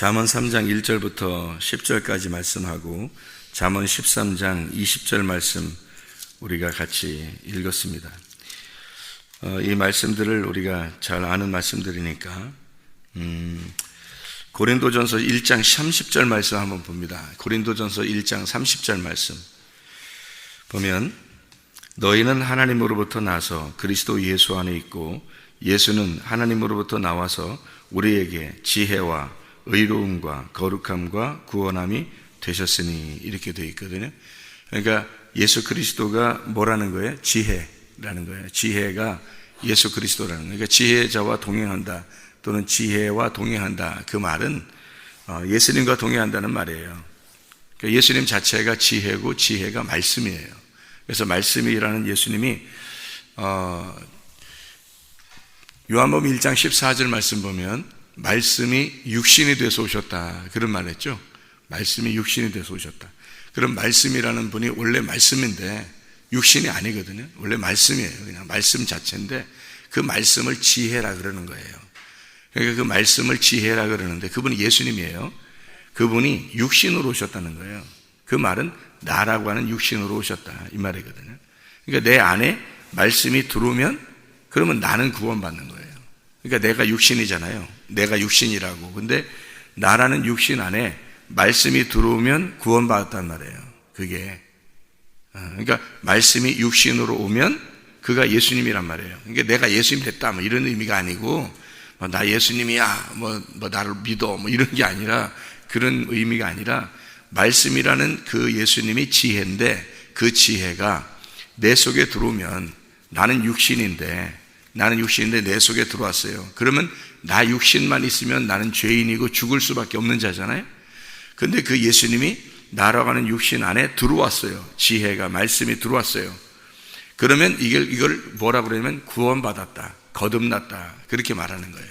잠언 3장 1절부터 10절까지 말씀하고 잠언 13장 20절 말씀 우리가 같이 읽었습니다. 이 말씀들을 우리가 잘 아는 말씀들이니까 고린도전서 1장 30절 말씀 한번 봅니다. 고린도전서 1장 30절 말씀 보면 너희는 하나님으로부터 나서 그리스도 예수 안에 있고 예수는 하나님으로부터 나와서 우리에게 지혜와 의로움과 거룩함과 구원함이 되셨으니 이렇게 되어 있거든요. 그러니까 예수 그리스도가 뭐라는 거예요? 지혜라는 거예요. 지혜가 예수 그리스도라는 거예요. 그러니까 지혜자와 동행한다 또는 지혜와 동행한다, 그 말은 예수님과 동행한다는 말이에요. 그러니까 예수님 자체가 지혜고 지혜가 말씀이에요. 그래서 말씀이라는 예수님이 요한복음 1장 14절 말씀 보면 말씀이 육신이 돼서 오셨다, 그런 말 했죠. 말씀이 육신이 돼서 오셨다. 그럼 말씀이라는 분이 원래 말씀인데 육신이 아니거든요. 원래 말씀이에요. 그냥 말씀 자체인데 그 말씀을 지혜라 그러는 거예요. 그러니까 그 말씀을 지혜라 그러는데 그분이 예수님이에요. 그분이 육신으로 오셨다는 거예요. 그 말은 나라고 하는 육신으로 오셨다, 이 말이거든요. 그러니까 내 안에 말씀이 들어오면 그러면 나는 구원받는 거예요. 그러니까 내가 육신이잖아요. 내가 육신이라고. 근데 나라는 육신 안에 말씀이 들어오면 구원받았단 말이에요. 그게. 그러니까 말씀이 육신으로 오면 그가 예수님이란 말이에요. 그러니까 내가 예수님 됐다, 뭐 이런 의미가 아니고, 나 예수님이야, 나를 믿어, 이런 게 아니라, 그런 의미가 아니라, 말씀이라는 그 예수님이 지혜인데, 그 지혜가 내 속에 들어오면 나는 육신인데 내 속에 들어왔어요. 그러면 나 육신만 있으면 나는 죄인이고 죽을 수밖에 없는 자잖아요. 근데 그 예수님이 나라고 하는 육신 안에 들어왔어요. 지혜가, 말씀이 들어왔어요. 그러면 이걸 뭐라고 그러냐면 구원받았다, 거듭났다, 그렇게 말하는 거예요.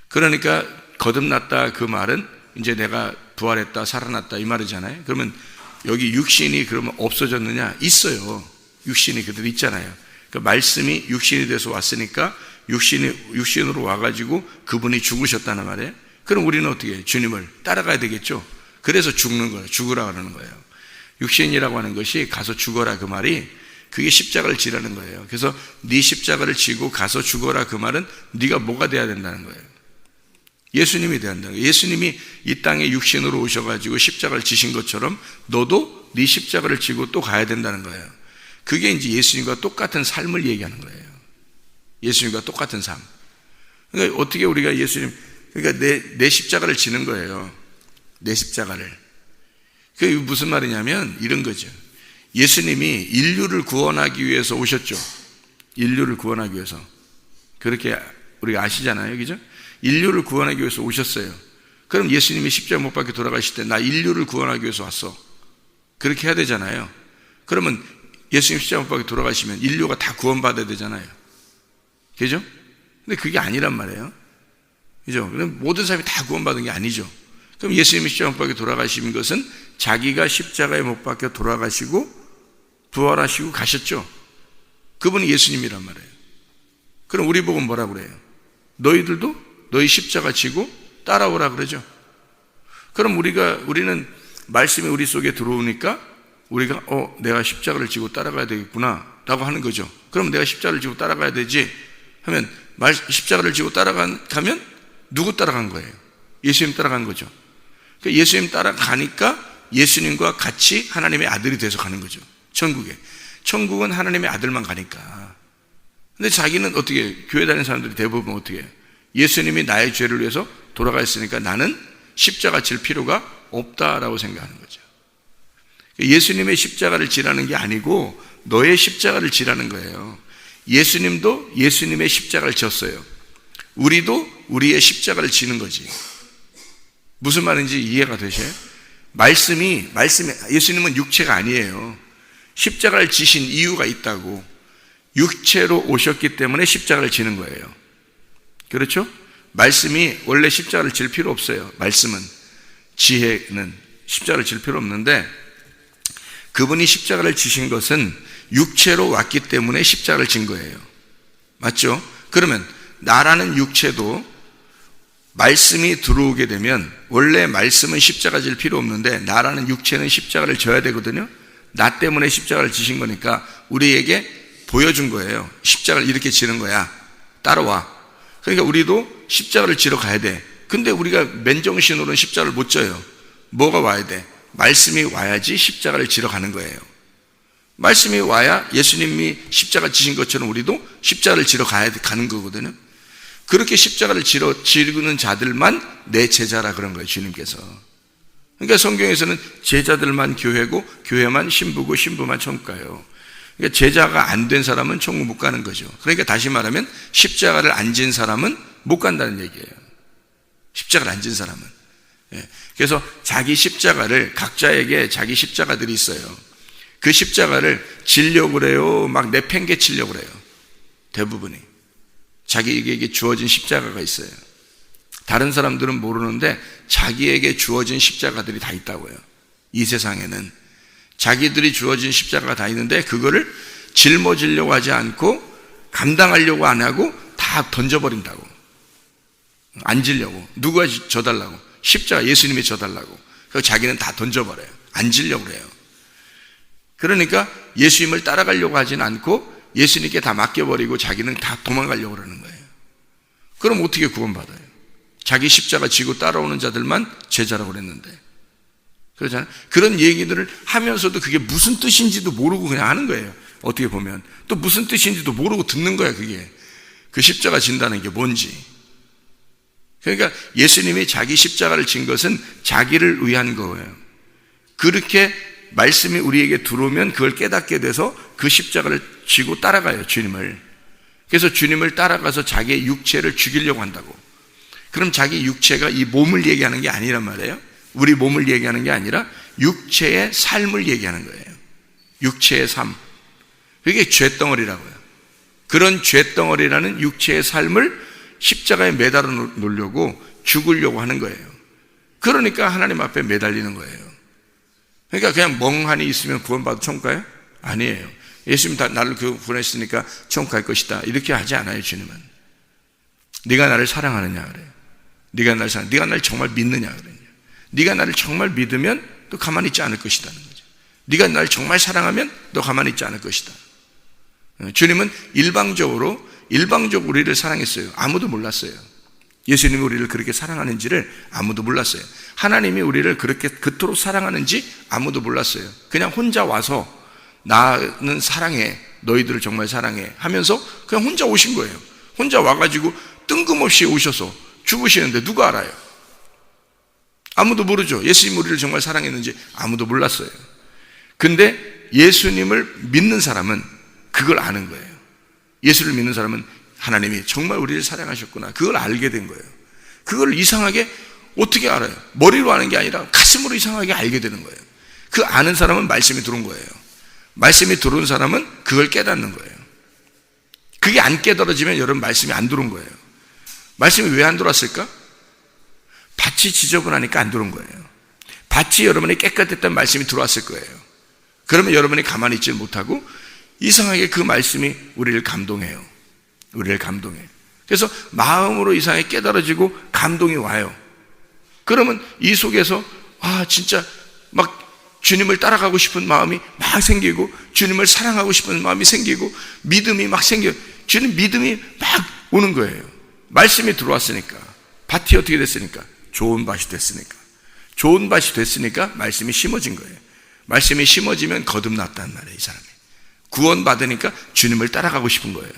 그러니까 거듭났다, 그 말은 이제 내가 부활했다, 살아났다, 이 말이잖아요. 그러면 여기 육신이 그러면 없어졌느냐? 있어요. 육신이 그대로 있잖아요. 그 말씀이 육신이 돼서 왔으니까 육신으로 와가지고 그분이 죽으셨다는 말이에요. 그럼 우리는 어떻게 해요? 주님을 따라가야 되겠죠. 그래서 죽는 거예요. 죽으라 그러는 거예요. 육신이라고 하는 것이 가서 죽어라, 그 말이 그게 십자가를 지라는 거예요. 그래서 네 십자가를 지고 가서 죽어라, 그 말은 네가 뭐가 돼야 된다는 거예요. 예수님이 돼야 한다는 거예요. 예수님이 이 땅에 육신으로 오셔가지고 십자가를 지신 것처럼 너도 네 십자가를 지고 또 가야 된다는 거예요. 그게 이제 예수님과 똑같은 삶을 얘기하는 거예요. 예수님과 똑같은 삶. 그러니까 어떻게 우리가 예수님, 그러니까 내 십자가를 지는 거예요. 내 십자가를. 그게 무슨 말이냐면 이런 거죠. 예수님이 인류를 구원하기 위해서 오셨죠. 인류를 구원하기 위해서. 그렇게 우리가 아시잖아요. 그죠? 인류를 구원하기 위해서 오셨어요. 그럼 예수님이 십자가 못 박혀 돌아가실 때 나 인류를 구원하기 위해서 왔어, 그렇게 해야 되잖아요. 그러면 예수님 십자가 못 박혀 돌아가시면 인류가 다 구원받아야 되잖아요. 그죠? 근데 그게 아니란 말이에요. 그죠? 그럼 모든 사람이 다 구원받은 게 아니죠. 그럼 예수님이 십자가 못 박혀 돌아가신 것은 자기가 십자가에 못 박혀 돌아가시고 부활하시고 가셨죠. 그분이 예수님이란 말이에요. 그럼 우리 보고 뭐라 그래요? 너희들도 너희 십자가 지고 따라오라 그러죠. 그럼 우리는 말씀이 우리 속에 들어오니까 우리가 내가 십자가를 지고 따라가야 되겠구나 라고 하는 거죠. 그럼 내가 십자가를 지고 따라가야 되지 하면 십자가를 지고 따라가면 누구 따라간 거예요? 예수님 따라간 거죠. 그러니까 예수님 따라가니까 예수님과 같이 하나님의 아들이 돼서 가는 거죠. 천국은 하나님의 아들만 가니까. 근데 자기는 어떻게, 교회 다니는 사람들이 대부분 어떻게 해요? 예수님이 나의 죄를 위해서 돌아가셨으니까 나는 십자가 질 필요가 없다라고 생각하는 거죠. 예수님의 십자가를 지라는 게 아니고 너의 십자가를 지라는 거예요. 예수님도 예수님의 십자가를 졌어요. 우리도 우리의 십자가를 지는 거지. 무슨 말인지 이해가 되셔요? 말씀이 예수님은 육체가 아니에요. 십자가를 지신 이유가 있다고. 육체로 오셨기 때문에 십자가를 지는 거예요. 그렇죠? 말씀이 원래 십자가를 질 필요 없어요. 말씀은, 지혜는 십자가를 질 필요 없는데 그분이 십자가를 지신 것은 육체로 왔기 때문에 십자가를 진 거예요. 맞죠? 그러면 나라는 육체도 말씀이 들어오게 되면 원래 말씀은 십자가 질 필요 없는데 나라는 육체는 십자가를 져야 되거든요. 나 때문에 십자가를 지신 거니까 우리에게 보여준 거예요. 십자가를 이렇게 지는 거야. 따라와. 그러니까 우리도 십자가를 지러 가야 돼. 근데 우리가 맨정신으로는 십자가를 못 져요. 뭐가 와야 돼? 말씀이 와야지 십자가를 지러 가는 거예요. 말씀이 와야 예수님이 십자가 지신 것처럼 우리도 십자가를 지러 가는 거거든요. 그렇게 십자가를 지르는 자들만 내 제자라 그런 거예요, 주님께서. 그러니까 성경에서는 제자들만 교회고 교회만 신부고 신부만 천국 가요. 그러니까 제자가 안 된 사람은 천국 못 가는 거죠. 그러니까 다시 말하면 십자가를 안 진 사람은 못 간다는 얘기예요. 십자가를 안 진 사람은. 그래서 자기 십자가를, 각자에게 자기 십자가들이 있어요. 그 십자가를 지려고 그래요. 막 내팽개치려고 그래요. 대부분이. 자기에게 주어진 십자가가 있어요. 다른 사람들은 모르는데 자기에게 주어진 십자가들이 다 있다고요. 이 세상에는 자기들이 주어진 십자가가 다 있는데 그거를 짊어지려고 하지 않고 감당하려고 안 하고 다 던져버린다고. 안 지려고. 누가 져달라고. 십자가 예수님이 져달라고. 그래서 자기는 다 던져버려요. 안 지려고 그래요. 그러니까 예수님을 따라가려고 하진 않고 예수님께 다 맡겨버리고 자기는 다 도망가려고 그러는 거예요. 그럼 어떻게 구원받아요? 자기 십자가 지고 따라오는 자들만 제자라고 그랬는데. 그렇잖아요. 그런 얘기들을 하면서도 그게 무슨 뜻인지도 모르고 그냥 하는 거예요. 어떻게 보면. 또 무슨 뜻인지도 모르고 듣는 거야, 그게. 그 십자가 진다는 게 뭔지. 그러니까 예수님이 자기 십자가를 진 것은 자기를 위한 거예요. 그렇게 말씀이 우리에게 들어오면 그걸 깨닫게 돼서 그 십자가를 지고 따라가요, 주님을. 그래서 주님을 따라가서 자기의 육체를 죽이려고 한다고. 그럼 자기 육체가 이 몸을 얘기하는 게 아니란 말이에요. 우리 몸을 얘기하는 게 아니라 육체의 삶을 얘기하는 거예요. 육체의 삶. 그게 죄덩어리라고요. 그런 죄덩어리라는 육체의 삶을 십자가에 매달아 놓으려고 죽으려고 하는 거예요. 그러니까 하나님 앞에 매달리는 거예요. 그러니까 그냥 멍하니 있으면 구원받아 천국 가요? 아니에요. 예수님 다 나를 구원했으니까 천국 갈 것이다. 이렇게 하지 않아요, 주님은. 네가 나를 사랑하느냐 그래요. 네가 나를 정말 믿느냐 그래요. 네가 나를 정말 믿으면 또 가만히 있지 않을 것이다는 거죠. 네가 나를 정말 사랑하면 너 가만히 있지 않을 것이다. 주님은 일방적으로 우리를 사랑했어요. 아무도 몰랐어요. 예수님이 우리를 그렇게 사랑하는지를 아무도 몰랐어요. 하나님이 우리를 그렇게 그토록 사랑하는지 아무도 몰랐어요. 그냥 혼자 와서 나는 사랑해, 너희들을 정말 사랑해 하면서 그냥 혼자 오신 거예요. 혼자 와가지고 뜬금없이 오셔서 죽으시는데 누가 알아요? 아무도 모르죠. 예수님 우리를 정말 사랑했는지 아무도 몰랐어요. 근데 예수님을 믿는 사람은 그걸 아는 거예요. 예수를 믿는 사람은 하나님이 정말 우리를 사랑하셨구나, 그걸 알게 된 거예요. 그걸 이상하게 어떻게 알아요? 머리로 아는 게 아니라 가슴으로 이상하게 알게 되는 거예요. 그 아는 사람은 말씀이 들어온 거예요. 말씀이 들어온 사람은 그걸 깨닫는 거예요. 그게 안 깨달아지면 여러분 말씀이 안 들어온 거예요. 말씀이 왜 안 들어왔을까? 밭이 지저분하니까 안 들어온 거예요. 밭이 여러분이 깨끗했던 말씀이 들어왔을 거예요. 그러면 여러분이 가만히 있지 못하고 이상하게 그 말씀이 우리를 감동해요. 우리를 감동해요. 그래서 마음으로 이상하게 깨달아지고 감동이 와요. 그러면 이 속에서 진짜 막 주님을 따라가고 싶은 마음이 막 생기고 주님을 사랑하고 싶은 마음이 생기고 믿음이 막 생겨요. 주님 믿음이 막 오는 거예요. 말씀이 들어왔으니까. 밭이 어떻게 됐으니까? 좋은 밭이 됐으니까. 좋은 밭이 됐으니까 말씀이 심어진 거예요. 말씀이 심어지면 거듭났단 말이에요, 이 사람이. 구원받으니까 주님을 따라가고 싶은 거예요.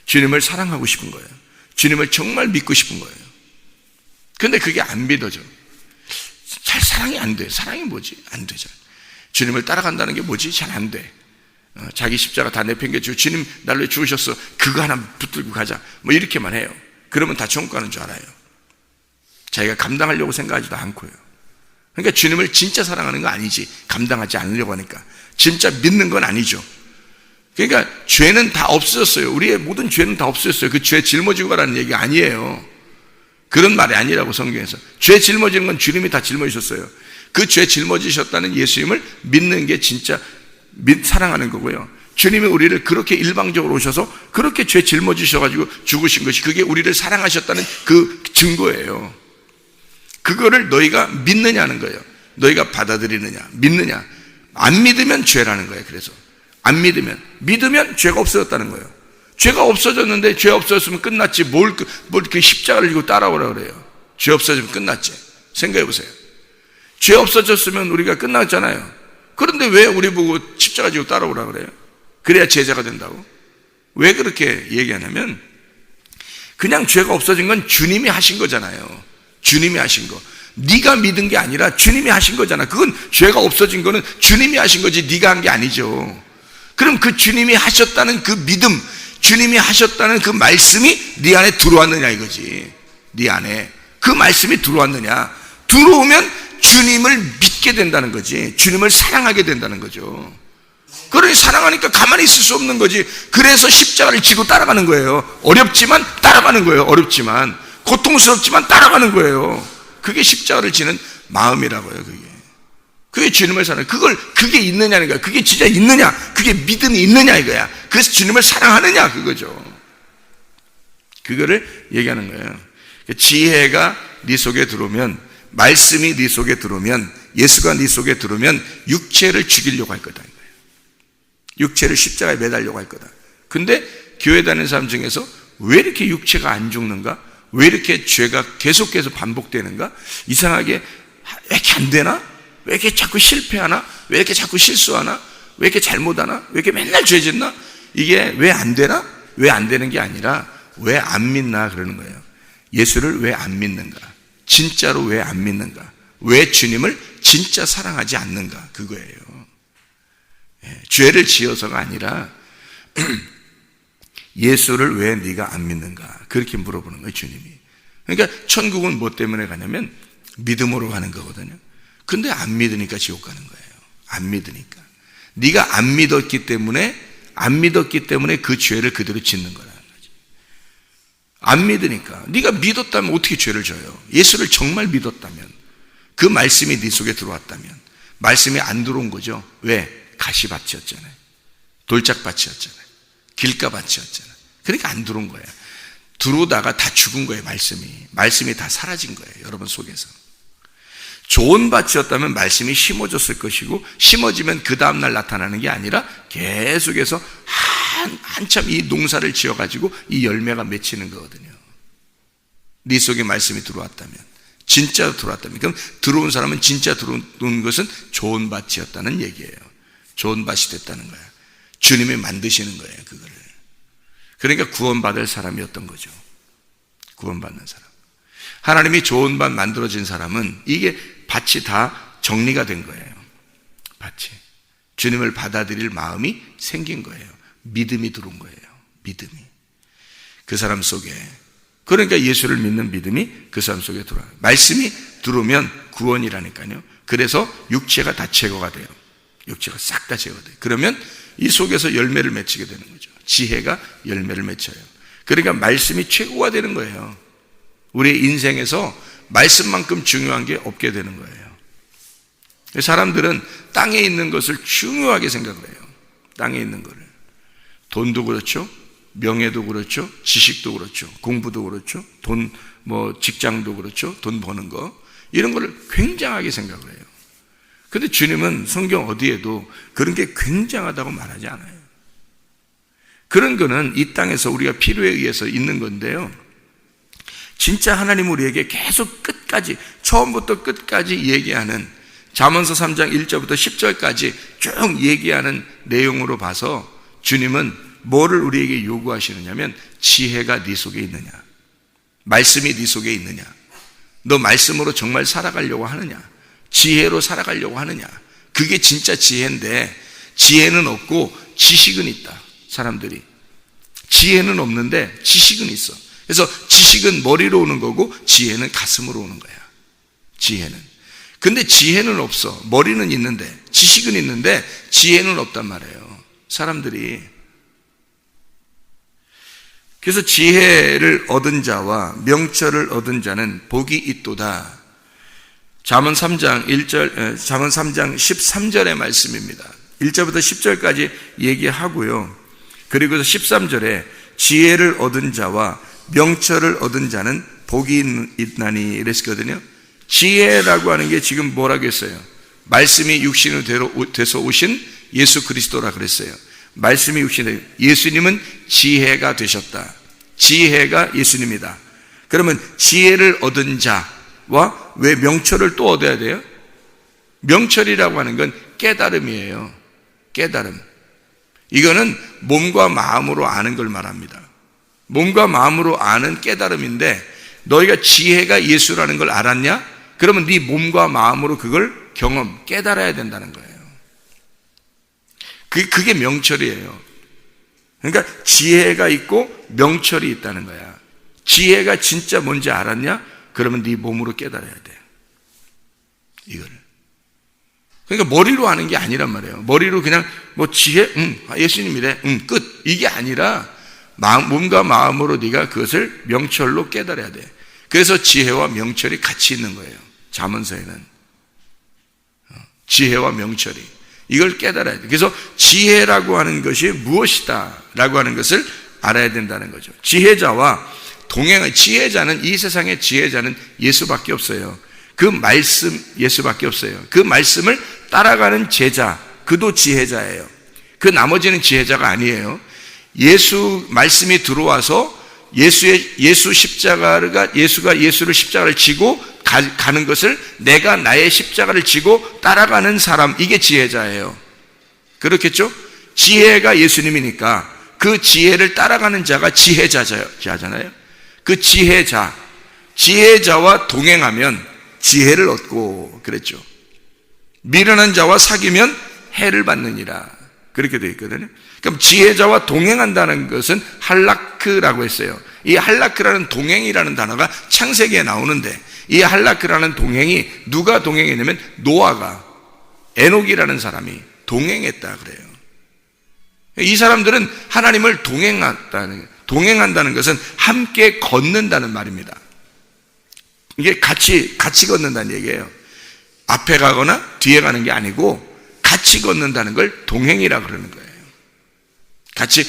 주님을 사랑하고 싶은 거예요. 주님을 정말 믿고 싶은 거예요. 근데 그게 안 믿어져. 잘 사랑이 안 돼. 사랑이 뭐지? 안 되잖아. 주님을 따라간다는 게 뭐지? 잘 안 돼. 자기 십자가 다 내팽개치고 주님 나를 위해 죽으셨어, 그거 하나 붙들고 가자, 뭐 이렇게만 해요. 그러면 다 천국 가는 줄 알아요. 자기가 감당하려고 생각하지도 않고요. 그러니까 주님을 진짜 사랑하는 거 아니지, 감당하지 않으려고 하니까. 진짜 믿는 건 아니죠. 그러니까 죄는 다 없어졌어요. 우리의 모든 죄는 다 없어졌어요. 그 죄 짊어지고 가라는 얘기 아니에요. 그런 말이 아니라고 성경에서. 죄 짊어지는 건 주님이 다 짊어지셨어요. 그 죄 짊어지셨다는 예수님을 믿는 게 진짜 사랑하는 거고요. 주님이 우리를 그렇게 일방적으로 오셔서 그렇게 죄 짊어지셔가지고 죽으신 것이 그게 우리를 사랑하셨다는 그 증거예요. 그거를 너희가 믿느냐는 거예요. 너희가 받아들이느냐, 믿느냐. 안 믿으면 죄라는 거예요. 그래서 안 믿으면 죄가 없어졌다는 거예요. 죄가 없어졌는데 죄 없어졌으면 끝났지 뭘 그 십자가를 지고 따라오라 그래요. 죄 없어지면 끝났지. 생각해 보세요. 죄 없어졌으면 우리가 끝났잖아요. 그런데 왜 우리 보고 십자가 지고 따라오라 그래요? 그래야 제자가 된다고? 왜 그렇게 얘기하냐면 그냥 죄가 없어진 건 주님이 하신 거잖아요. 주님이 하신 거. 네가 믿은 게 아니라 주님이 하신 거잖아. 그건 죄가 없어진 거는 주님이 하신 거지 네가 한 게 아니죠. 그럼 그 주님이 하셨다는 그 믿음, 주님이 하셨다는 그 말씀이 네 안에 들어왔느냐 이거지. 네 안에 그 말씀이 들어왔느냐. 들어오면 주님을 믿게 된다는 거지. 주님을 사랑하게 된다는 거죠. 그러니 사랑하니까 가만히 있을 수 없는 거지. 그래서 십자가를 지고 따라가는 거예요. 어렵지만 따라가는 거예요. 어렵지만 고통스럽지만 따라가는 거예요. 그게 십자가를 지는 마음이라고요. 그게 주님을 사랑해. 그게 있느냐는 거야. 그게 진짜 있느냐, 그게 믿음이 있느냐 이거야. 그래서 주님을 사랑하느냐 그거죠. 그거를 얘기하는 거예요. 지혜가 네 속에 들어오면, 말씀이 네 속에 들어오면, 예수가 네 속에 들어오면 육체를 죽이려고 할 거다. 육체를 십자가에 매달려고 할 거다. 근데 교회 다니는 사람 중에서 왜 이렇게 육체가 안 죽는가? 왜 이렇게 죄가 계속해서 반복되는가? 이상하게 왜 이렇게 안 되나? 왜 이렇게 자꾸 실패하나? 왜 이렇게 자꾸 실수하나? 왜 이렇게 잘못하나? 왜 이렇게 맨날 죄 짓나? 이게 왜 안 되나? 왜 안 되는 게 아니라 왜 안 믿나 그러는 거예요. 예수를 왜 안 믿는가? 진짜로 왜 안 믿는가? 왜 주님을 진짜 사랑하지 않는가? 그거예요. 죄를 지어서가 아니라 예수를 왜 네가 안 믿는가? 그렇게 물어보는 거예요, 주님이. 그러니까 천국은 뭐 때문에 가냐면 믿음으로 가는 거거든요. 근데 안 믿으니까 지옥 가는 거예요. 안 믿으니까. 네가 안 믿었기 때문에 그 죄를 그대로 짓는 거라는 거지. 안 믿으니까. 네가 믿었다면 어떻게 죄를 져요? 예수를 정말 믿었다면, 그 말씀이 네 속에 들어왔다면, 말씀이 안 들어온 거죠. 왜? 가시밭이었잖아요. 돌짝밭이었잖아요. 길가밭이었잖아요. 그러니까 안 들어온 거예요. 들어오다가 다 죽은 거예요. 말씀이 다 사라진 거예요. 여러분 속에서. 좋은 밭이었다면 말씀이 심어졌을 것이고, 심어지면 그 다음날 나타나는 게 아니라 계속해서 한참 이 농사를 지어가지고 이 열매가 맺히는 거거든요. 네 속에 말씀이 들어왔다면, 진짜 들어왔다면, 그럼 들어온 사람은 진짜 들어온 것은 좋은 밭이었다는 얘기예요. 좋은 밭이 됐다는 거야. 주님이 만드시는 거예요, 그거를. 그러니까 구원받을 사람이었던 거죠. 구원받는 사람. 하나님이 좋은 밭 만들어진 사람은 이게 밭이 다 정리가 된 거예요. 밭이. 주님을 받아들일 마음이 생긴 거예요. 믿음이 들어온 거예요. 믿음이. 그 사람 속에. 그러니까 예수를 믿는 믿음이 그 사람 속에 들어와요. 말씀이 들어오면 구원이라니까요. 그래서 육체가 다 제거가 돼요. 육체가 싹 다 제거돼요. 그러면 이 속에서 열매를 맺히게 되는 거죠. 지혜가 열매를 맺혀요. 그러니까 말씀이 최고가 되는 거예요. 우리의 인생에서 말씀만큼 중요한 게 없게 되는 거예요. 사람들은 땅에 있는 것을 중요하게 생각을 해요. 땅에 있는 거를. 돈도 그렇죠. 명예도 그렇죠. 지식도 그렇죠. 공부도 그렇죠. 직장도 그렇죠. 돈 버는 거. 이런 거를 굉장하게 생각을 해요. 근데 주님은 성경 어디에도 그런 게 굉장하다고 말하지 않아요. 그런 거는 이 땅에서 우리가 필요에 의해서 있는 건데요. 진짜 하나님 우리에게 계속 끝까지, 처음부터 끝까지 얘기하는, 잠언서 3장 1절부터 10절까지 쭉 얘기하는 내용으로 봐서 주님은 뭐를 우리에게 요구하시느냐면, 지혜가 네 속에 있느냐, 말씀이 네 속에 있느냐, 너 말씀으로 정말 살아가려고 하느냐, 지혜로 살아가려고 하느냐. 그게 진짜 지혜인데, 지혜는 없고 지식은 있다. 사람들이 지혜는 없는데 지식은 있어. 그래서 지식은 머리로 오는 거고 지혜는 가슴으로 오는 거야. 지혜는. 근데 지혜는 없어. 머리는 있는데, 지식은 있는데 지혜는 없단 말이에요, 사람들이. 그래서 지혜를 얻은 자와 명철을 얻은 자는 복이 있도다. 잠언 3장 13절의 말씀입니다. 1절부터 10절까지 얘기하고요. 그리고서 13절에 지혜를 얻은 자와 명철을 얻은 자는 복이 있나니 이랬거든요. 지혜라고 하는 게 지금 뭐라고 했어요? 말씀이 육신으로 돼서 오신 예수 그리스도라 그랬어요. 말씀이 육신으로, 예수님은 지혜가 되셨다. 지혜가 예수님이다. 그러면 지혜를 얻은 자와 왜 명철을 또 얻어야 돼요? 명철이라고 하는 건 깨달음이에요. 깨달음. 이거는 몸과 마음으로 아는 걸 말합니다. 몸과 마음으로 아는 깨달음인데, 너희가 지혜가 예수라는 걸 알았냐? 그러면 네 몸과 마음으로 그걸 깨달아야 된다는 거예요. 그게 명철이에요. 그러니까 지혜가 있고 명철이 있다는 거야. 지혜가 진짜 뭔지 알았냐? 그러면 네 몸으로 깨달아야 돼. 이거를. 그러니까 머리로 하는 게 아니란 말이에요. 머리로 그냥 뭐 지혜, 예수님이래, 끝. 이게 아니라 몸과 마음으로 네가 그것을 명철로 깨달아야 돼. 그래서 지혜와 명철이 같이 있는 거예요. 잠언서에는 지혜와 명철이, 이걸 깨달아야 돼. 그래서 지혜라고 하는 것이 무엇이다 라고 하는 것을 알아야 된다는 거죠. 지혜자와 동행한, 지혜자는, 이 세상의 지혜자는 예수밖에 없어요. 그 말씀, 예수밖에 없어요. 그 말씀을 따라가는 제자, 그도 지혜자예요. 그 나머지는 지혜자가 아니에요. 예수 말씀이 들어와서 예수 십자가가, 예수가 예수를 십자가를 지고 가는 것을 내가 나의 십자가를 지고 따라가는 사람, 이게 지혜자예요. 그렇겠죠? 지혜가 예수님이니까 그 지혜를 따라가는 자가 지혜자잖아요. 그 지혜자와 동행하면 지혜를 얻고 그랬죠. 미련한 자와 사귀면 해를 받느니라, 그렇게 되어 있거든요. 그럼 지혜자와 동행한다는 것은 할라크라고 했어요. 이 할라크라는 동행이라는 단어가 창세기에 나오는데, 이 할라크라는 동행이 누가 동행했냐면 노아가, 에녹이라는 사람이 동행했다 그래요. 이 사람들은 하나님을 동행한다는 것은 함께 걷는다는 말입니다. 이게 같이 걷는다는 얘기예요. 앞에 가거나 뒤에 가는 게 아니고 같이 걷는다는 걸 동행이라 그러는 거예요. 같이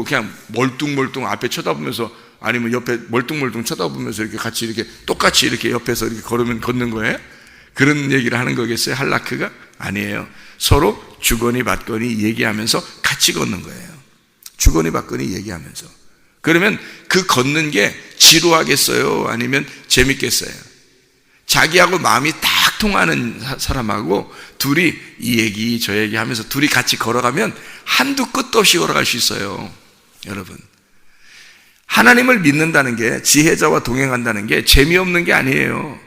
그냥 멀뚱멀뚱 앞에 쳐다보면서, 아니면 옆에 멀뚱멀뚱 쳐다보면서 이렇게 같이 이렇게 똑같이 이렇게 옆에서 이렇게 걷는 거예요? 그런 얘기를 하는 거겠어요? 할라크가? 아니에요. 서로 주거니 받거니 얘기하면서 같이 걷는 거예요. 주거니 받거니 얘기하면서. 그러면 그 걷는 게 지루하겠어요? 아니면 재밌겠어요? 자기하고 마음이 딱 통하는 사람하고 둘이 이 얘기 저 얘기 하면서 둘이 같이 걸어가면 한두 끝도 없이 걸어갈 수 있어요. 여러분, 하나님을 믿는다는 게, 지혜자와 동행한다는 게 재미없는 게 아니에요.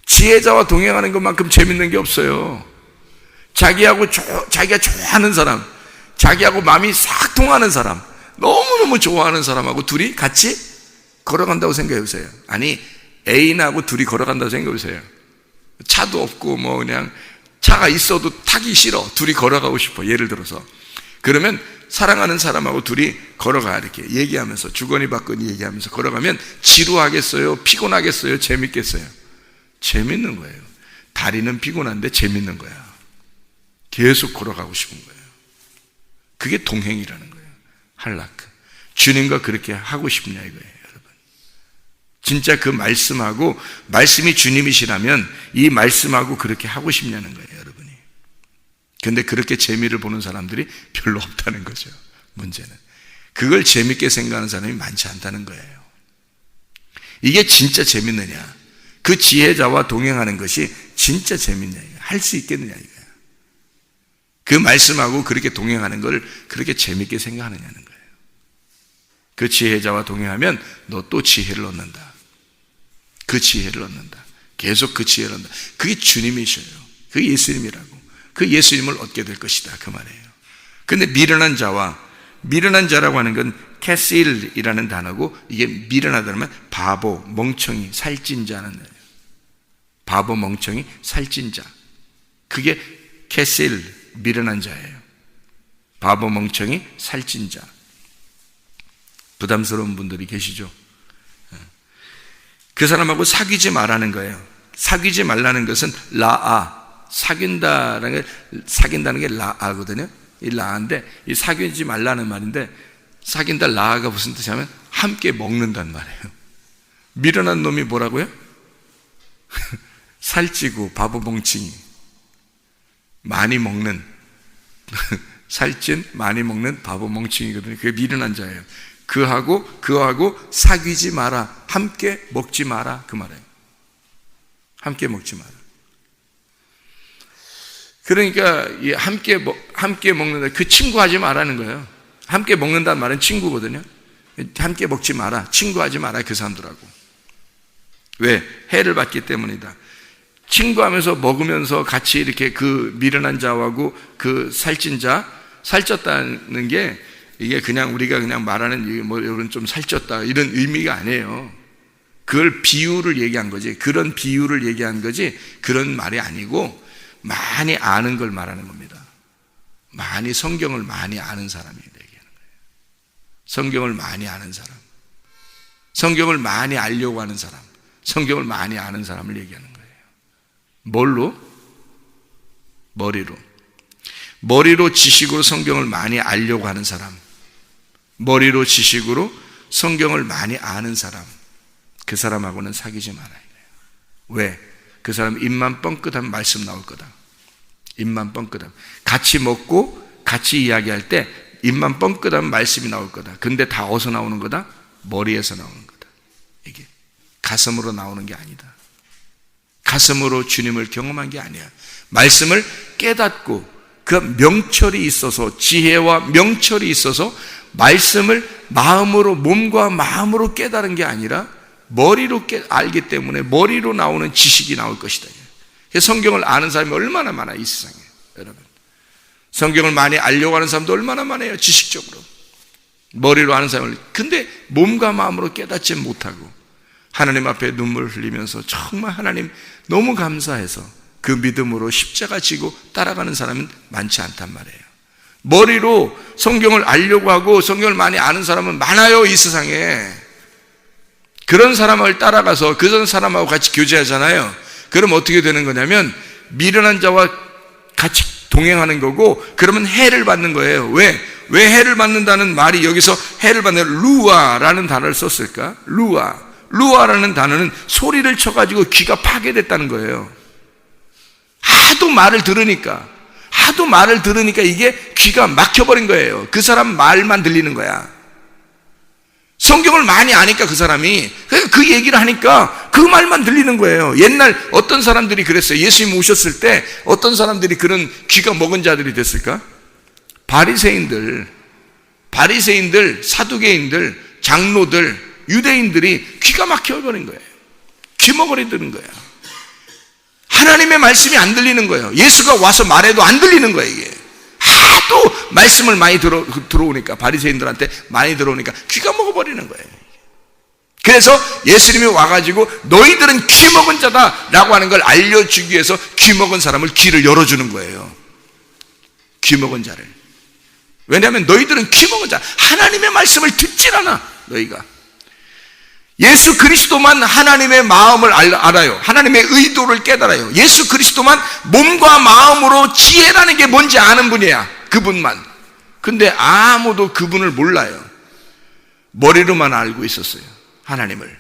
지혜자와 동행하는 것만큼 재밌는 게 없어요. 자기가 좋아하는 사람, 자기하고 마음이 싹 통하는 사람, 너무너무 좋아하는 사람하고 둘이 같이 걸어간다고 생각해 보세요. 아니, 애인하고 둘이 걸어간다고 생각해 보세요. 차도 없고 그냥 차가 있어도 타기 싫어. 둘이 걸어가고 싶어. 예를 들어서. 그러면 사랑하는 사람하고 둘이 걸어가, 이렇게 얘기하면서 주거니 받거니 얘기하면서 걸어가면 지루하겠어요? 피곤하겠어요? 재밌겠어요? 재밌는 거예요. 다리는 피곤한데 재밌는 거야. 계속 걸어가고 싶은 거예요. 그게 동행이라는 거예요. 할라크. 주님과 그렇게 하고 싶냐 이거예요, 여러분. 진짜 그 말씀이 주님이시라면 이 말씀하고 그렇게 하고 싶냐는 거예요, 여러분이. 근데 그렇게 재미를 보는 사람들이 별로 없다는 거죠. 문제는 그걸 재밌게 생각하는 사람이 많지 않다는 거예요. 이게 진짜 재밌느냐, 그 지혜자와 동행하는 것이 진짜 재밌냐, 할 수 있겠느냐 이거야. 그 말씀하고 그렇게 동행하는 걸 그렇게 재밌게 생각하느냐는 거예요. 그 지혜자와 동행하면 너 또 지혜를 얻는다. 그 지혜를 얻는다. 계속 그 지혜를 얻는다. 그게 주님이셔요. 그게 예수님이라고. 그 예수님을 얻게 될 것이다, 그 말이에요. 근데 미련한 자라고 하는 건 캐실이라는 단어고, 이게 미련하다면 바보, 멍청이, 살찐 자는 거예요. 바보, 멍청이, 살찐 자. 그게 캐실, 미련한 자예요. 바보, 멍청이, 살찐 자. 부담스러운 분들이 계시죠? 그 사람하고 사귀지 말라는 거예요. 사귀지 말라는 것은 사귄다는 게 라아거든요. 이 라인데, 이 사귀지 말라는 말인데, 사귄다 라가 무슨 뜻이냐면 함께 먹는단 말이에요. 미련한 놈이 뭐라고요? 살찌고 바보 멍청이, 많이 먹는 살찐 많이 먹는 바보 멍청이거든요. 그게 미련한 자예요. 그하고 사귀지 마라, 함께 먹지 마라, 그 말이에요. 함께 먹지 마라. 그러니까 함께 먹는다, 그 친구하지 말라는 거예요. 함께 먹는다는 말은 친구거든요. 함께 먹지 마라, 친구하지 마라, 그 사람들하고. 왜? 해를 받기 때문이다. 친구하면서 먹으면서 같이 이렇게 그 미련한 자하고 그 살찐 자, 살쪘다는 게 이게 그냥 우리가 그냥 말하는 뭐 이런 좀 살쪘다 이런 의미가 아니에요. 그걸 비유를 얘기한 거지. 그런 비유를 얘기한 거지. 그런 말이 아니고 많이 아는 걸 말하는 겁니다. 많이 성경을 많이 아는 사람이 얘기하는 거예요. 성경을 많이 아는 사람, 성경을 많이 알려고 하는 사람, 성경을 많이 아는 사람을 얘기하는 거예요. 뭘로? 머리로 지식으로 성경을 많이 알려고 하는 사람, 머리로 지식으로 성경을 많이 아는 사람, 그 사람하고는 사귀지 말아야 돼요. 왜? 그 사람 입만 뻥끗하면 말씀 나올 거다. 입만 뻥끗하면, 같이 먹고 같이 이야기할 때 입만 뻥끗하면 말씀이 나올 거다. 근데 다 어디서 나오는 거다? 머리에서 나오는 거다. 이게 가슴으로 나오는 게 아니다. 가슴으로 주님을 경험한 게 아니야. 말씀을 깨닫고 그 명철이 있어서, 지혜와 명철이 있어서 말씀을 마음으로, 몸과 마음으로 깨달은 게 아니라 머리로 알기 때문에 머리로 나오는 지식이 나올 것이다. 성경을 아는 사람이 얼마나 많아, 이 세상에. 여러분, 성경을 많이 알려고 하는 사람도 얼마나 많아요, 지식적으로. 머리로 아는 사람을. 근데 몸과 마음으로 깨닫지 못하고 하나님 앞에 눈물 흘리면서 정말 하나님 너무 감사해서 그 믿음으로 십자가 지고 따라가는 사람은 많지 않단 말이에요. 머리로 성경을 알려고 하고 성경을 많이 아는 사람은 많아요, 이 세상에. 그런 사람을 따라가서 그런 사람하고 같이 교제하잖아요. 그럼 어떻게 되는 거냐면 미련한 자와 같이 동행하는 거고, 그러면 해를 받는 거예요. 왜 해를 받는다는 말이 여기서 해를 받는 루아라는 단어를 썼을까? 루아라는 단어는 소리를 쳐가지고 귀가 파괴됐다는 거예요. 하도 말을 들으니까 이게 귀가 막혀버린 거예요. 그 사람 말만 들리는 거야. 성경을 많이 아니까 그 사람이 그 얘기를 하니까 그 말만 들리는 거예요. 옛날 어떤 사람들이 그랬어요. 예수님 오셨을 때 어떤 사람들이 그런 귀가 먹은 자들이 됐을까? 바리새인들, 사두개인들, 장로들, 유대인들이 귀가 막혀버린 거예요. 귀머거리 드는 거예요. 하나님의 말씀이 안 들리는 거예요. 예수가 와서 말해도 안 들리는 거예요. 이게 하도 말씀을 많이 들어오니까, 바리새인들한테 많이 들어오니까 귀가 먹어버리는 거예요. 그래서 예수님이 와가지고 너희들은 귀 먹은 자다라고 하는 걸 알려주기 위해서 귀 먹은 사람을 귀를 열어주는 거예요. 귀 먹은 자를. 왜냐하면 너희들은 귀 먹은 자, 하나님의 말씀을 듣질 않아. 너희가 예수 그리스도만 하나님의 마음을 알아요. 하나님의 의도를 깨달아요. 예수 그리스도만 몸과 마음으로 지혜라는 게 뭔지 아는 분이야. 그분만. 근데 아무도 그분을 몰라요. 머리로만 알고 있었어요, 하나님을.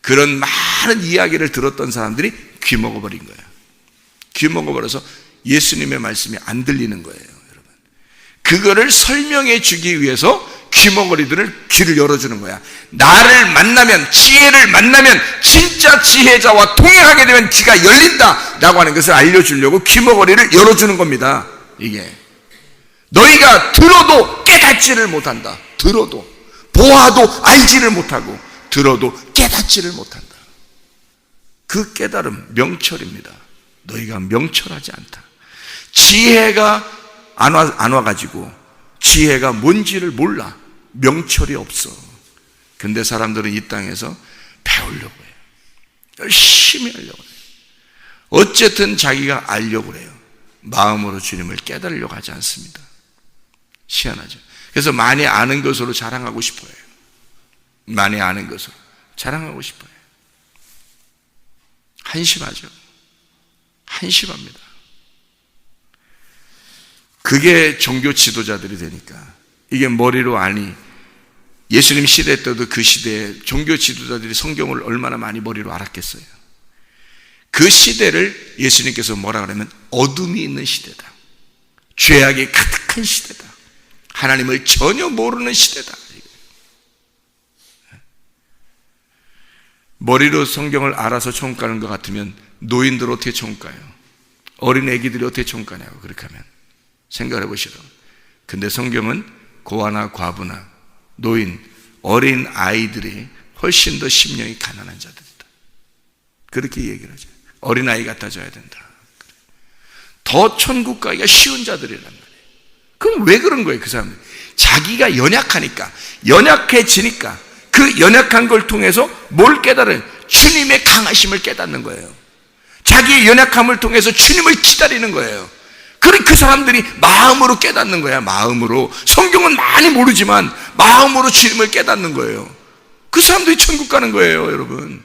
그런 많은 이야기를 들었던 사람들이 귀 먹어버린 거예요. 귀 먹어버려서 예수님의 말씀이 안 들리는 거예요, 여러분. 그거를 설명해 주기 위해서 귀머거리들을 귀를 열어주는 거야. 나를 만나면, 지혜를 만나면, 진짜 지혜자와 동행하게 되면 귀가 열린다 라고 하는 것을 알려주려고 귀머거리를 열어주는 겁니다. 이게 너희가 들어도 깨닫지를 못한다. 들어도, 보아도 알지를 못하고, 들어도 깨닫지를 못한다. 그 깨달음, 명철입니다. 너희가 명철하지 않다. 지혜가 안 와가지고 지혜가 뭔지를 몰라. 명철이 없어. 근데 사람들은 이 땅에서 배우려고 해요. 열심히 하려고 해요. 어쨌든 자기가 알려고 해요. 마음으로 주님을 깨달으려고 하지 않습니다. 희한하죠. 그래서 많이 아는 것으로 자랑하고 싶어요. 많이 아는 것으로 자랑하고 싶어요. 한심하죠. 한심합니다. 그게 종교 지도자들이 되니까. 이게 머리로 아니, 예수님 시대 때도 그 시대에 종교 지도자들이 성경을 얼마나 많이 머리로 알았겠어요. 그 시대를 예수님께서 뭐라 그러면 어둠이 있는 시대다, 죄악이 가득한 시대다, 하나님을 전혀 모르는 시대다. 머리로 성경을 알아서 천국 가는 것 같으면 노인들 어떻게 천국 가요? 어린 애기들이 어떻게 천국 가냐고. 그렇게 하면 생각해 보시라고. 근데 성경은 고아나 과부나 노인, 어린 아이들이 훨씬 더 심령이 가난한 자들이다, 그렇게 얘기를 하죠. 어린아이 같아져야 된다. 더 천국 가기가 쉬운 자들이란 말이에요. 그럼 왜 그런 거예요? 그 사람들 자기가 연약하니까, 연약해지니까 그 연약한 걸 통해서 뭘 깨달아요? 주님의 강하심을 깨닫는 거예요. 자기의 연약함을 통해서 주님을 기다리는 거예요. 그 사람들이 마음으로 깨닫는 거야. 마음으로. 성경은 많이 모르지만 마음으로 주님을 깨닫는 거예요. 그 사람들이 천국 가는 거예요, 여러분.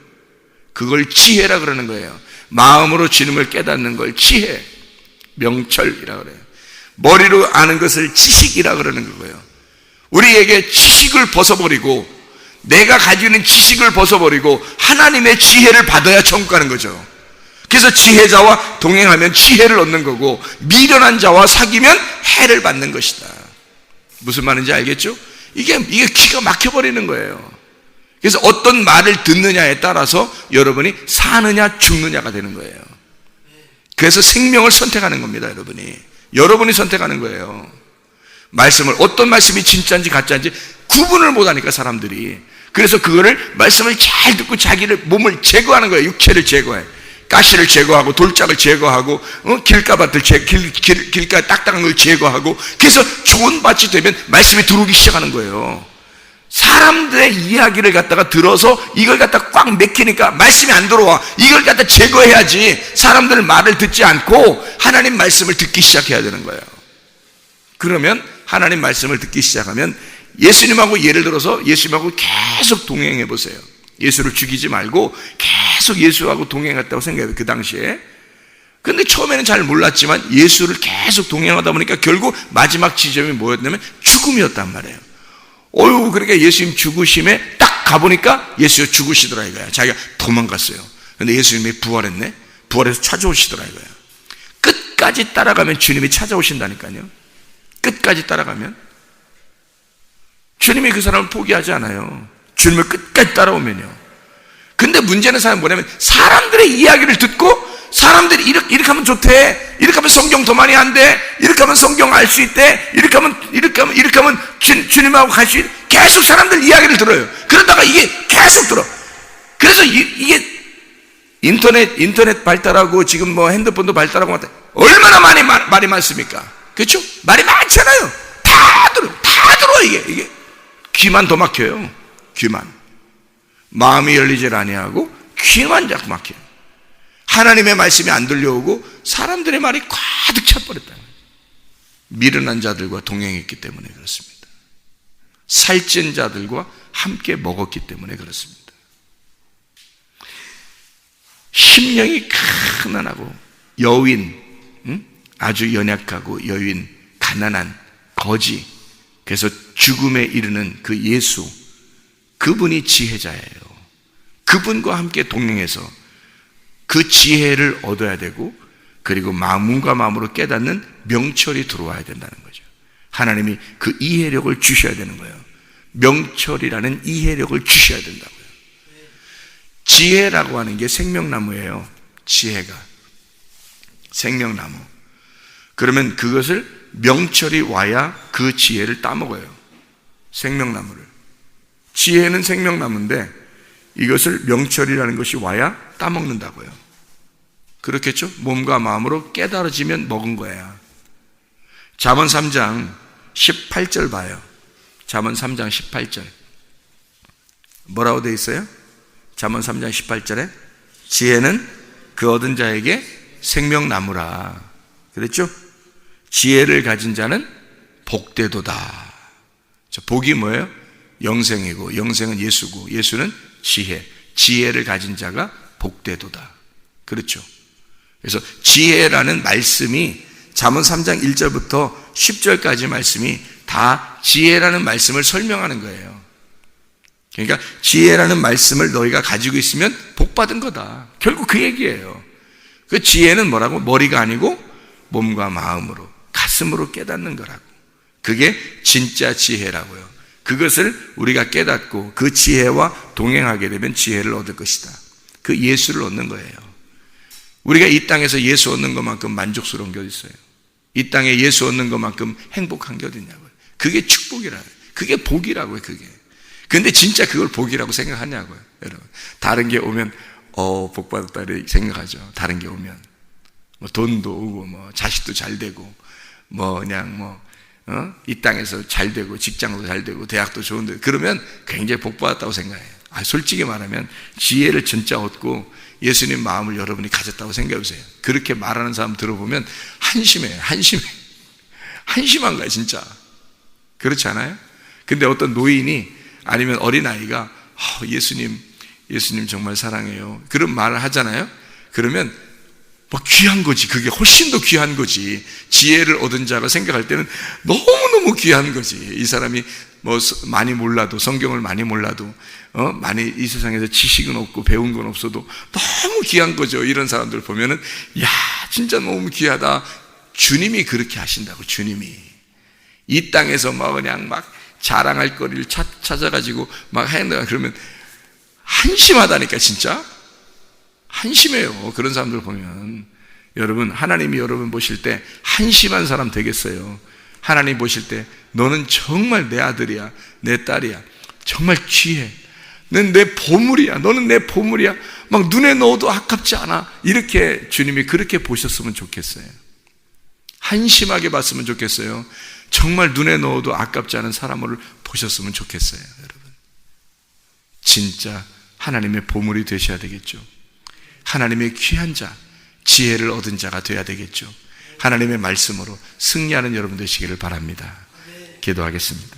그걸 지혜라 그러는 거예요. 마음으로 주님을 깨닫는 걸 지혜, 명철이라 그래요. 머리로 아는 것을 지식이라 그러는 거예요. 우리에게 지식을 벗어버리고, 내가 가지고 있는 지식을 벗어버리고 하나님의 지혜를 받아야 천국 가는 거죠. 그래서 지혜자와 동행하면 지혜를 얻는 거고, 미련한 자와 사귀면 해를 받는 것이다. 무슨 말인지 알겠죠? 이게 기가 막혀버리는 거예요. 그래서 어떤 말을 듣느냐에 따라서 여러분이 사느냐 죽느냐가 되는 거예요. 그래서 생명을 선택하는 겁니다. 여러분이 선택하는 거예요. 말씀을, 어떤 말씀이 진짜인지 가짜인지 구분을 못하니까 사람들이. 그래서 그거를, 말씀을 잘 듣고 자기를, 몸을 제거하는 거예요. 육체를 제거해. 가시를 제거하고 돌짝을 제거하고 길가밭을 길가 딱딱한 걸 제거하고, 그래서 좋은 밭이 되면 말씀이 들어오기 시작하는 거예요. 사람들의 이야기를 갖다가 들어서 이걸 갖다가 꽉 맥히니까 말씀이 안 들어와. 이걸 갖다 제거해야지. 사람들 말을 듣지 않고 하나님 말씀을 듣기 시작해야 되는 거예요. 그러면 하나님 말씀을 듣기 시작하면, 예수님하고, 예를 들어서 예수님하고 계속 동행해 보세요. 예수를 죽이지 말고 계속 예수하고 동행했다고 생각해요, 그 당시에. 근데 처음에는 잘 몰랐지만 예수를 계속 동행하다 보니까 결국 마지막 지점이 뭐였냐면 죽음이었단 말이에요. 그러니까 예수님 죽으심에 딱 가보니까 예수가 죽으시더라 이거야. 자기가 도망갔어요. 근데 예수님이 부활했네. 부활해서 찾아오시더라 이거야. 끝까지 따라가면 주님이 찾아오신다니까요. 끝까지 따라가면 주님이 그 사람을 포기하지 않아요. 주님을 끝까지 따라오면요. 근데 문제는 뭐냐면, 사람들의 이야기를 듣고, 사람들이 이렇게 하면 좋대, 이렇게 하면 성경 더 많이 한대, 이렇게 하면 성경 알 수 있대, 이렇게 하면 주님하고 갈 수 있대. 계속 사람들 이야기를 들어요. 그러다가 이게 계속 들어. 그래서 이게 인터넷 발달하고 지금 뭐 핸드폰도 발달하고 얼마나 많이 말이 많습니까? 그렇죠? 말이 많잖아요. 다 들어. 이게 귀만 더 막혀요. 귀만. 마음이 열리질 아니하고 귀만 자꾸 막혀요. 하나님의 말씀이 안 들려오고 사람들의 말이 가득 차버렸다. 미련한 자들과 동행했기 때문에 그렇습니다. 살찐 자들과 함께 먹었기 때문에 그렇습니다. 심령이 가난하고 여인, 아주 연약하고 여인, 가난한 거지, 그래서 죽음에 이르는 그 예수, 그분이 지혜자예요. 그분과 함께 동행해서 그 지혜를 얻어야 되고, 그리고 마음과 마음으로 깨닫는 명철이 들어와야 된다는 거죠. 하나님이 그 이해력을 주셔야 되는 거예요. 명철이라는 이해력을 주셔야 된다고요. 지혜라고 하는 게 생명나무예요. 지혜가 생명나무. 그러면 그것을 명철이 와야 그 지혜를 따먹어요. 생명나무를. 지혜는 생명나무인데 이것을 명철이라는 것이 와야 따먹는다고요. 그렇겠죠? 몸과 마음으로 깨달아지면 먹은 거야. 잠언 3장 18절 봐요. 잠언 3장 18절 뭐라고 되어 있어요? 잠언 3장 18절에 지혜는 그 얻은 자에게 생명나무라 그랬죠? 지혜를 가진 자는 복되도다. 복이 뭐예요? 영생이고, 영생은 예수고, 예수는 지혜. 지혜를 가진 자가 복되도다. 그렇죠? 그래서 지혜라는 말씀이 잠언 3장 1절부터 10절까지 말씀이 다 지혜라는 말씀을 설명하는 거예요. 그러니까 지혜라는 말씀을 너희가 가지고 있으면 복 받은 거다. 결국 그 얘기예요. 그 지혜는 뭐라고? 머리가 아니고 몸과 마음으로, 가슴으로 깨닫는 거라고. 그게 진짜 지혜라고요. 그것을 우리가 깨닫고 그 지혜와 동행하게 되면 지혜를 얻을 것이다. 그 예수를 얻는 거예요. 우리가 이 땅에서 예수 얻는 것만큼 만족스러운 게 어디 있어요? 이 땅에 예수 얻는 것만큼 행복한 게 어디 있냐고요. 그게 축복이라고요. 그게 복이라고요. 그게. 근데 진짜 그걸 복이라고 생각하냐고요. 여러분, 다른 게 오면 복 받았다 이렇게 생각하죠. 다른 게 오면 뭐 돈도 오고 뭐 자식도 잘 되고 뭐 그냥 이 땅에서 잘 되고 직장도 잘 되고 대학도 좋은데 그러면 굉장히 복 받았다고 생각해요. 솔직히 말하면 지혜를 진짜 얻고 예수님 마음을 여러분이 가졌다고 생각해보세요. 그렇게 말하는 사람 들어보면 한심해요. 한심한 거야 진짜. 그렇지 않아요? 근데 어떤 노인이 아니면 어린아이가 예수님 정말 사랑해요, 그런 말을 하잖아요. 그러면 뭐 귀한 거지. 그게 훨씬 더 귀한 거지. 지혜를 얻은 자가 생각할 때는 너무너무 귀한 거지. 이 사람이 뭐 많이 몰라도, 성경을 많이 몰라도 많이 이 세상에서 지식은 없고 배운 건 없어도 너무 귀한 거죠. 이런 사람들 보면은 야 진짜 너무 귀하다. 주님이 그렇게 하신다고. 주님이 이 땅에서 막 그냥 막 자랑할 거리를 찾아가지고 막 해낸다 그러면 한심하다니까. 진짜 한심해요. 그런 사람들 보면. 여러분, 하나님이 여러분 보실 때 한심한 사람 되겠어요? 하나님 보실 때 너는 정말 내 아들이야, 내 딸이야, 정말 귀해, 넌 내 보물이야, 너는 내 보물이야, 막 눈에 넣어도 아깝지 않아, 이렇게 주님이 그렇게 보셨으면 좋겠어요. 한심하게 봤으면 좋겠어요. 정말 눈에 넣어도 아깝지 않은 사람을 보셨으면 좋겠어요. 여러분, 진짜 하나님의 보물이 되셔야 되겠죠. 하나님의 귀한 자, 지혜를 얻은 자가 되어야 되겠죠. 하나님의 말씀으로 승리하는 여러분 되시기를 바랍니다. 기도하겠습니다.